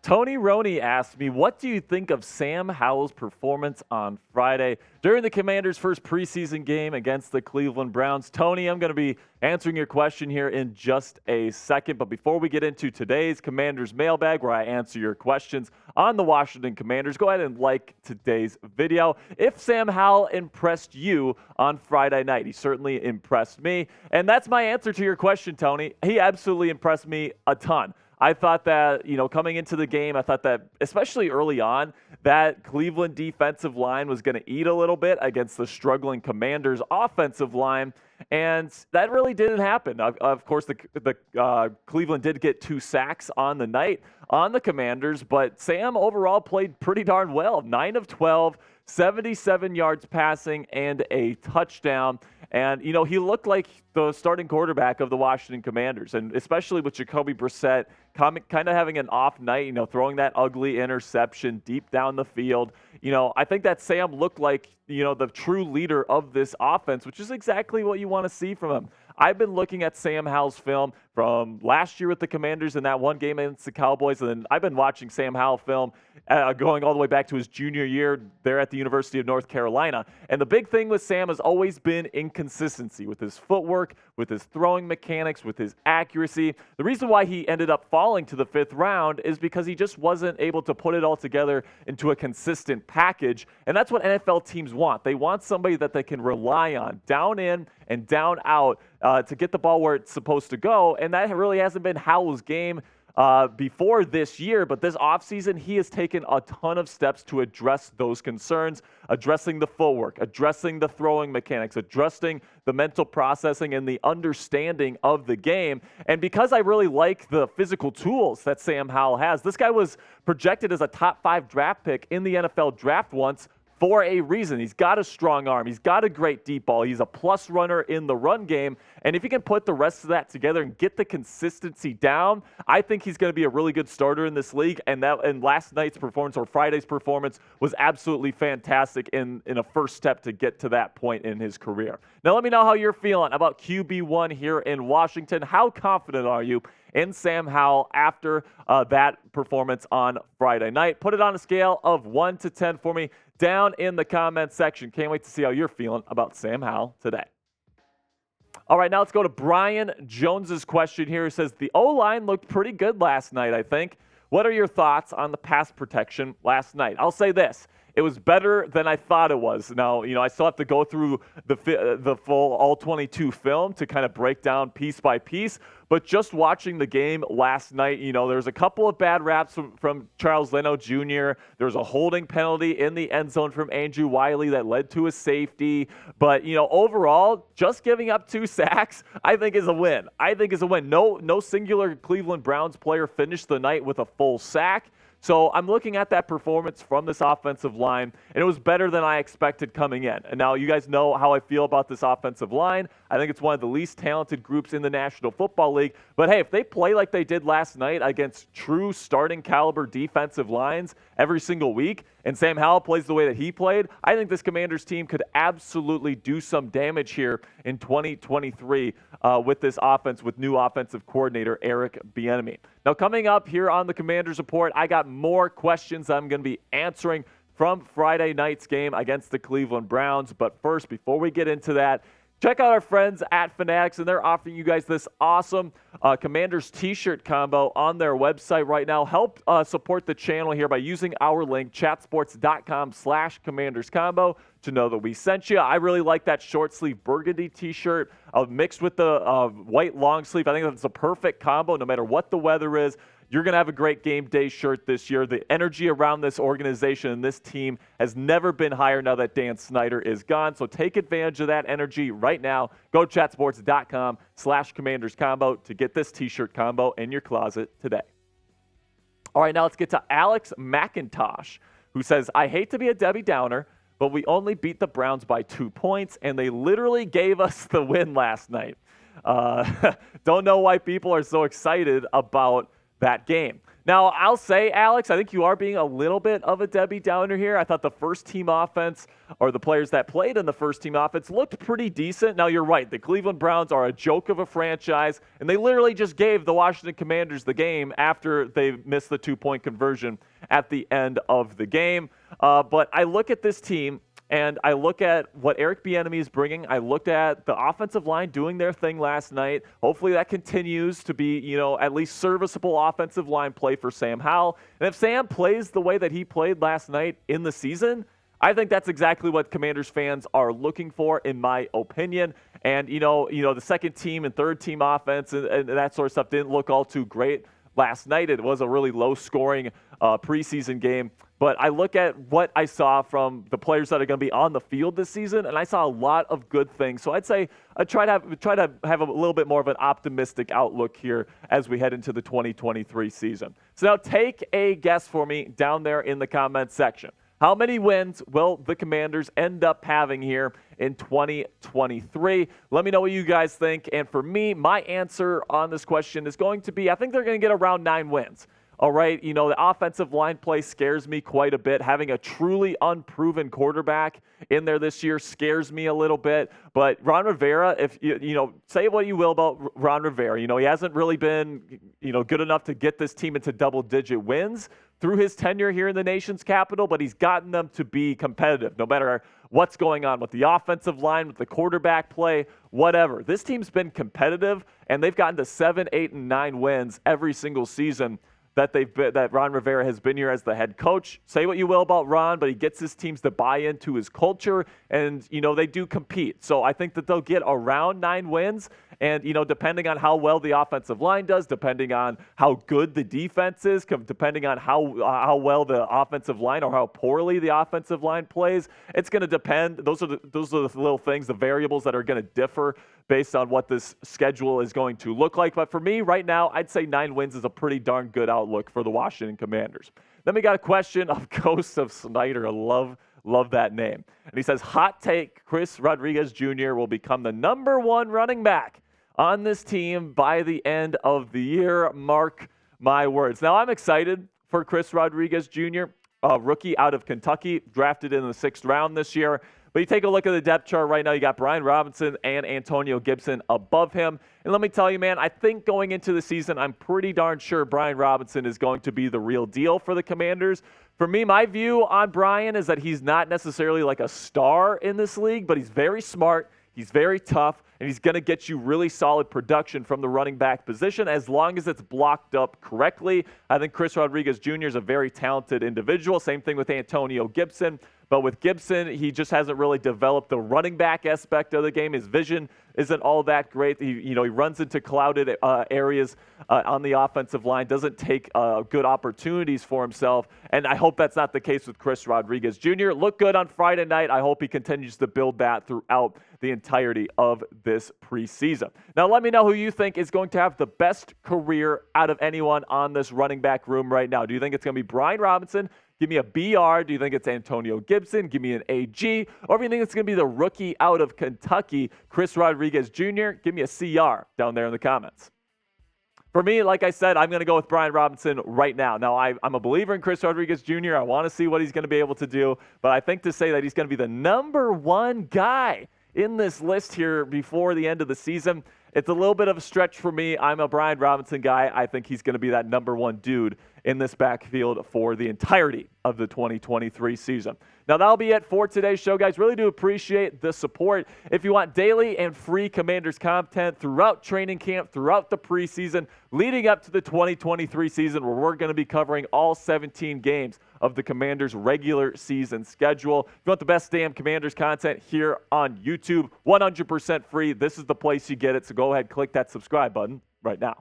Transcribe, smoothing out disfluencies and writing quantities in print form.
Tony Roney asked me, what do you think of Sam Howell's performance on Friday during the Commanders' first preseason game against the Cleveland Browns? Tony, I'm going to be answering your question here in just a second. But before we get into today's Commanders mailbag, where I answer your questions on the Washington Commanders, go ahead and like today's video. If Sam Howell impressed you on Friday night, he certainly impressed me. And that's my answer to your question, Tony. He absolutely impressed me a ton. I thought that, coming into the game, I thought that, especially early on, that Cleveland defensive line was going to eat a little bit against the struggling Commanders offensive line, and that really didn't happen. Of course, the Cleveland did get 2 sacks on the night on the Commanders, but Sam overall played pretty darn well. 9 of 12, 77 yards passing, and a touchdown. And, he looked like the starting quarterback of the Washington Commanders, and especially with Jacoby Brissett kind of having an off night, throwing that ugly interception deep down the field. I think that Sam looked like, the true leader of this offense, which is exactly what you want to see from him. I've been looking at Sam Howell's film from last year with the Commanders in that one game against the Cowboys, and then I've been watching Sam Howell film going all the way back to his junior year there at the University of North Carolina. And the big thing with Sam has always been inconsistency with his footwork, with his throwing mechanics, with his accuracy. The reason why he ended up falling to the 5th round is because he just wasn't able to put it all together into a consistent package, and that's what NFL teams want. They want somebody that they can rely on down in and down out to get the ball where it's supposed to go, and that really hasn't been Howell's game before this year, but this offseason, he has taken a ton of steps to address those concerns, addressing the footwork, addressing the throwing mechanics, addressing the mental processing and the understanding of the game. And because I really like the physical tools that Sam Howell has, this guy was projected as a top 5 draft pick in the NFL draft once, for a reason. He's got a strong arm. He's got a great deep ball. He's a plus runner in the run game. And if he can put the rest of that together and get the consistency down, I think he's going to be a really good starter in this league. And last night's performance, or Friday's performance, was absolutely fantastic in a first step to get to that point in his career. Now let me know how you're feeling about QB1 here in Washington. How confident are you in Sam Howell after that performance on Friday night? Put it on a scale of 1 to 10 for me down in the comment section. Can't wait to see how you're feeling about Sam Howell today. All right, now let's go to Brian Jones's question here. He says, the O-line looked pretty good last night, I think. What are your thoughts on the pass protection last night? I'll say this. It was better than I thought it was. Now, I still have to go through the full all-22 film to kind of break down piece by piece. But just watching the game last night, there was a couple of bad raps from Charles Leno Jr. There was a holding penalty in the end zone from Andrew Wiley that led to a safety. But, overall, just giving up 2 sacks, I think is a win. No singular Cleveland Browns player finished the night with a full sack. So I'm looking at that performance from this offensive line, and it was better than I expected coming in. And now you guys know how I feel about this offensive line. I think it's one of the least talented groups in the National Football League. But hey, if they play like they did last night against true starting caliber defensive lines every single week, and Sam Howell plays the way that he played, I think this Commanders team could absolutely do some damage here in 2023 with this offense, with new offensive coordinator Eric Bieniemy. Now, coming up here on the Commanders Report, I got more questions I'm going to be answering from Friday night's game against the Cleveland Browns. But first, before we get into that, check out our friends at Fanatics, and they're offering you guys this awesome Commanders t-shirt combo on their website right now. Help support the channel here by using our link, chatsports.com/Commanders combo, to know that we sent you. I really like that short sleeve burgundy t-shirt mixed with the white long sleeve. I think that's a perfect combo no matter what the weather is. You're going to have a great game day shirt this year. The energy around this organization and this team has never been higher now that Dan Snyder is gone. So take advantage of that energy right now. Go to chatsports.com/Commanders combo to get this t-shirt combo in your closet today. All right, now let's get to Alex McIntosh, who says, I hate to be a Debbie Downer, but we only beat the Browns by 2 points, and they literally gave us the win last night. Don't know why people are so excited about that game. Now, I'll say, Alex, I think you are being a little bit of a Debbie Downer here. I thought the first-team offense, or the players that played in the first-team offense, looked pretty decent. Now, you're right. The Cleveland Browns are a joke of a franchise, and they literally just gave the Washington Commanders the game after they missed the two-point conversion at the end of the game. But I look at this team, and I look at what Eric Bieniemy is bringing. I looked at the offensive line doing their thing last night. Hopefully that continues to be, at least serviceable offensive line play for Sam Howell. And if Sam plays the way that he played last night in the season, I think that's exactly what Commanders fans are looking for, in my opinion. And, the second team and third team offense and that sort of stuff didn't look all too great last night. It was a really low-scoring preseason game. But I look at what I saw from the players that are going to be on the field this season, and I saw a lot of good things. So I'd say I try to have a little bit more of an optimistic outlook here as we head into the 2023 season. So now take a guess for me down there in the comments section. How many wins will the Commanders end up having here in 2023? Let me know what you guys think. And for me, my answer on this question is going to be, I think they're going to get around 9 wins. All right, the offensive line play scares me quite a bit. Having a truly unproven quarterback in there this year scares me a little bit. But Ron Rivera, if say what you will about Ron Rivera, he hasn't really been, good enough to get this team into double-digit wins through his tenure here in the nation's capital, but he's gotten them to be competitive no matter what's going on with the offensive line, with the quarterback play, whatever. This team's been competitive, and they've gotten to 7, 8, and 9 wins every single season that Ron Rivera has been here as the head coach. Say what you will about Ron, but he gets his teams to buy into his culture, and, they do compete. So I think that they'll get around 9 wins, and, depending on how well the offensive line does, depending on how good the defense is, depending on how well the offensive line or how poorly the offensive line plays, it's going to depend. Those are the little things, the variables that are going to differ based on what this schedule is going to look like. But for me right now, I'd say 9 wins is a pretty darn good outlook for the Washington Commanders. Then we got a question of Ghost of Snyder. I love that name. And he says, hot take, Chris Rodriguez Jr. will become the #1 running back on this team by the end of the year. Mark my words. Now, I'm excited for Chris Rodriguez Jr., a rookie out of Kentucky, drafted in the 6th round this year. But you take a look at the depth chart right now, you got Brian Robinson and Antonio Gibson above him. And let me tell you, man, I think going into the season, I'm pretty darn sure Brian Robinson is going to be the real deal for the Commanders. For me, my view on Brian is that he's not necessarily like a star in this league, but he's very smart. He's very tough, and he's going to get you really solid production from the running back position as long as it's blocked up correctly. I think Chris Rodriguez Jr. is a very talented individual. Same thing with Antonio Gibson. But with Gibson, he just hasn't really developed the running back aspect of the game. His vision isn't all that great. He runs into clouded areas on the offensive line, doesn't take good opportunities for himself. And I hope that's not the case with Chris Rodriguez Jr. Looked good on Friday night. I hope he continues to build that throughout the entirety of this preseason. Now, let me know who you think is going to have the best career out of anyone on this running back room right now. Do you think it's going to be Brian Robinson? Give me a BR. Do you think it's Antonio Gibson? Give me an AG. Or if you think it's going to be the rookie out of Kentucky, Chris Rodriguez Jr., give me a CR down there in the comments. For me, like I said, I'm going to go with Brian Robinson right now. Now, I'm a believer in Chris Rodriguez Jr. I want to see what he's going to be able to do. But I think to say that he's going to be the #1 guy in this list here before the end of the season, it's a little bit of a stretch for me. I'm a Brian Robinson guy. I think he's going to be that #1 dude in this backfield for the entirety of the 2023 season. Now, that'll be it for today's show, guys. Really do appreciate the support. If you want daily and free Commanders content throughout training camp, throughout the preseason, leading up to the 2023 season, where we're going to be covering all 17 games of the Commanders' regular season schedule. If you want the best damn Commanders content here on YouTube, 100% free. This is the place you get it, so go ahead, click that subscribe button right now.